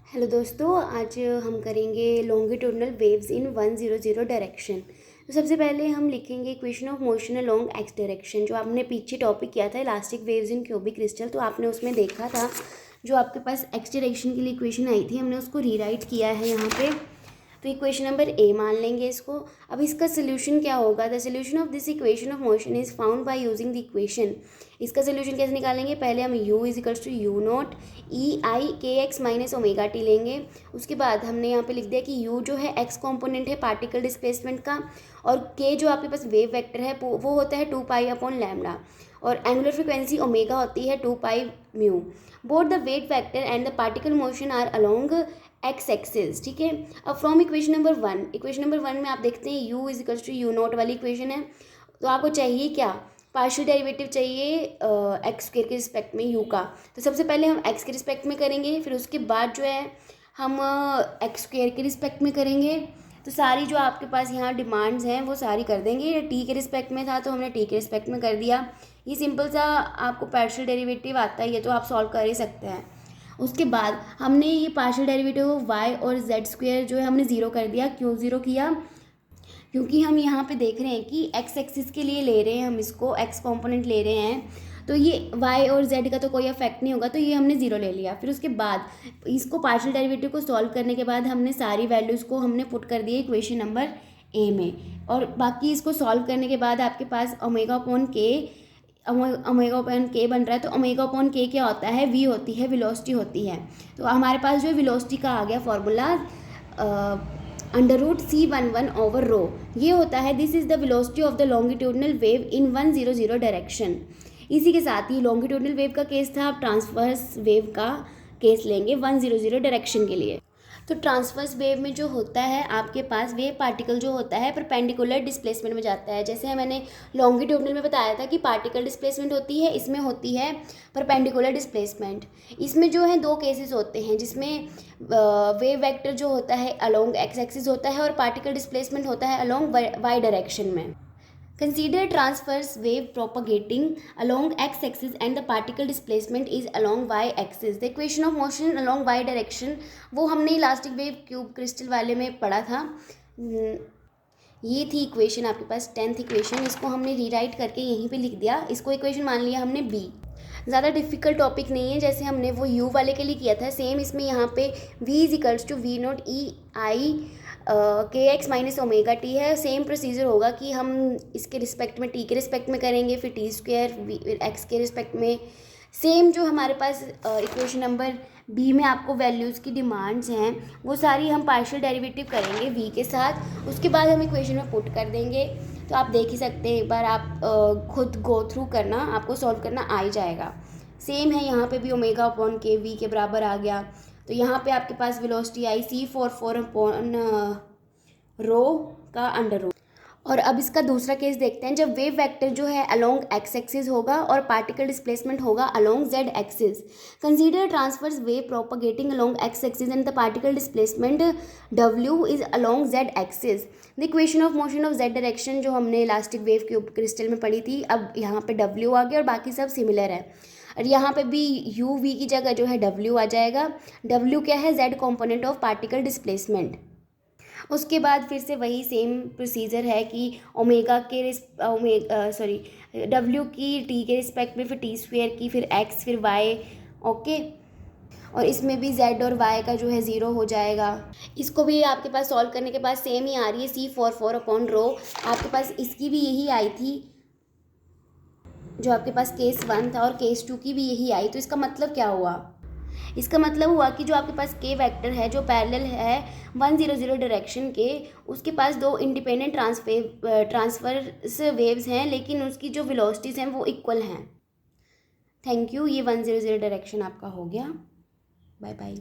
Hello दोस्तों, आज हम करेंगे लॉन्गिट्यूडनल वेव्स इन 100 डायरेक्शन। तो सबसे पहले हम लिखेंगे equation of motion along x direction. जो आपने पीछे टॉपिक किया था elastic waves in cubic crystal, तो आपने उसमें देखा था जो आपके पास एक्स डायरेक्शन के लिए इक्वेशन आई थी, हमने उसको रीराइट किया है यहाँ पे। तो इक्वेशन नंबर ए मान लेंगे इसको। अब इसका सोल्यूशन क्या होगा? The solution of this equation of motion is found by using the equation. इसका सोल्यूशन कैसे निकालेंगे? पहले हम u is equals to u naught e i k x minus omega T लेंगे। उसके बाद हमने यहाँ पे लिख दिया कि u जो है x कॉम्पोनेंट है पार्टिकल डिस्प्लेसमेंट का, और k जो आपके पास वेव वेक्टर है वो होता है 2 पाई अपॉन लैम्डा, और एंगुलर फ्रिक्वेंसी ओमेगा होती है 2 pi mu. Both the wave vector and the particle motion are along x axis. ठीक है। अब from equation number 1, equation number 1 में आप देखते हैं u is equals to u naught वाली इक्वेशन है। तो आपको चाहिए क्या? पार्शियल डेरिवेटिव चाहिए एक्स स्क्वायर के रिस्पेक्ट में u का। तो सबसे पहले हम x के रिस्पेक्ट में करेंगे, फिर उसके बाद जो है हम एक्स स्क्वायर के रिस्पेक्ट में करेंगे। तो सारी जो आपके पास यहाँ डिमांड्स हैं वो सारी कर देंगे। टी के रिस्पेक्ट में था तो हमने टी के रिस्पेक्ट में कर दिया। ये सिंपल सा आपको पार्शियल डेरिवेटिव आता है, ये तो आप सॉल्व कर ही सकते हैं। उसके बाद हमने ये पार्शियल डेरिवेटिव वाई और जेड स्क्वायर जो है हमने ज़ीरो कर दिया। क्यों ज़ीरो किया? क्योंकि हम यहाँ पे देख रहे हैं कि एक्स एक्सिस के लिए ले रहे हैं, हम इसको एक्स कंपोनेंट ले रहे हैं, तो ये वाई और जेड का तो कोई इफेक्ट नहीं होगा, तो ये हमने ज़ीरो ले लिया। फिर उसके बाद इसको पार्शियल डेरिवेटिव को सॉल्व करने के बाद हमने सारी वैल्यूज़ को हमने पुट कर दिए इक्वेशन नंबर ए में, और बाकी इसको सॉल्व करने के बाद आपके पास ओमेगा अपॉन के बन रहा है। तो ओमेगा अपॉन के क्या होता है? वी होती है, वेलोसिटी होती है। तो हमारे पास जो वेलोसिटी का आ गया फॉर्मूला √c11/रो। ये होता है this is the velocity of the longitudinal wave in 100 direction. इसी के साथ ही लॉन्गिट्यूडनल वेव का केस था, अब ट्रांसवर्स वेव का केस लेंगे 100 डायरेक्शन के लिए। तो ट्रांसवर्स वेव में जो होता है आपके पास वेव पार्टिकल जो होता है परपेंडिकुलर डिस्प्लेसमेंट में जाता है। जैसे मैंने लॉन्गिट्यूडनल में बताया था कि पार्टिकल डिस्प्लेसमेंट होती है, इसमें होती है परपेंडिकुलर डिस्प्लेसमेंट। इसमें जो है दो केसेस होते हैं जिसमें वेव वेक्टर जो होता है अलोंग एक्स एक्सिस होता है और पार्टिकल डिस्प्लेसमेंट होता है अलोंग वाई डायरेक्शन में। Consider transverse wave propagating along x-axis and the particle displacement is along y-axis. The equation of motion along y direction वो हमने इलास्टिक वेव क्यूब क्रिस्टल वाले में पढ़ा था। ये थी इक्वेशन आपके पास 10th इक्वेशन। इसको हमने रीराइट करके यहीं पे लिख दिया। इसको इक्वेशन मान लिया हमने b। ज़्यादा डिफ़िकल्ट टॉपिक नहीं है, जैसे हमने वो u वाले के लिए किया था सेम इसमें यहाँ पे v is equals to v naught e i k x minus omega t है। सेम प्रोसीजर होगा कि हम इसके रिस्पेक्ट में टी के रिस्पेक्ट में करेंगे, फिर टी स्क्वायर एक्स के रिस्पेक्ट में। सेम जो हमारे पास इक्वेशन नंबर बी में आपको वैल्यूज़ की डिमांड्स हैं वो सारी हम पार्शियल डेरिवेटिव करेंगे वी के साथ। उसके बाद हम इक्वेशन में पुट कर देंगे। तो आप देख ही सकते हैं, एक बार आप खुद गो थ्रू करना, आपको सॉल्व करना आ ही जाएगा। सेम है यहाँ पे भी ओमेगा अपॉन के वी के बराबर आ गया। तो यहाँ पे आपके पास वेलोसिटी आई c44 अपॉन रो का अंडर रूट। और अब इसका दूसरा केस देखते हैं, जब वेव वेक्टर जो है अलोंग एक्स एक्सिस होगा और पार्टिकल डिस्प्लेसमेंट होगा along Z axis. Consider transverse wave propagating along x axis and the particle displacement w is along Z axis. The equation of motion of Z direction जो हमने elastic wave cube crystal में पढ़ी थी, अब यहाँ पे w आ गया और बाकी सब सिमिलर है। और यहाँ पे भी u v की जगह जो है w आ जाएगा। w क्या है? z component of particle displacement. उसके बाद फिर से वही सेम प्रोसीजर है कि ओमेगा के डब्ल्यू की टी के रिस्पेक्ट में, फिर टी स्क्वायर की, फिर एक्स, फिर वाई। ओके। और इसमें भी जेड और वाई का जो है ज़ीरो हो जाएगा। इसको भी आपके पास सॉल्व करने के बाद सेम ही आ रही है c44 अपॉन रो। आपके पास इसकी भी यही आई थी जो आपके पास केस 1 था, और केस 2 की भी यही आई। तो इसका मतलब क्या हुआ? इसका मतलब हुआ कि जो आपके पास के वेक्टर है जो पैरेलल है 100 डायरेक्शन के, उसके पास दो इंडिपेंडेंट ट्रांसवर्स वेव्स हैं, लेकिन उसकी जो वेलोसिटीज़ हैं वो इक्वल हैं। Thank you. ये 100 डायरेक्शन आपका हो गया। Bye bye.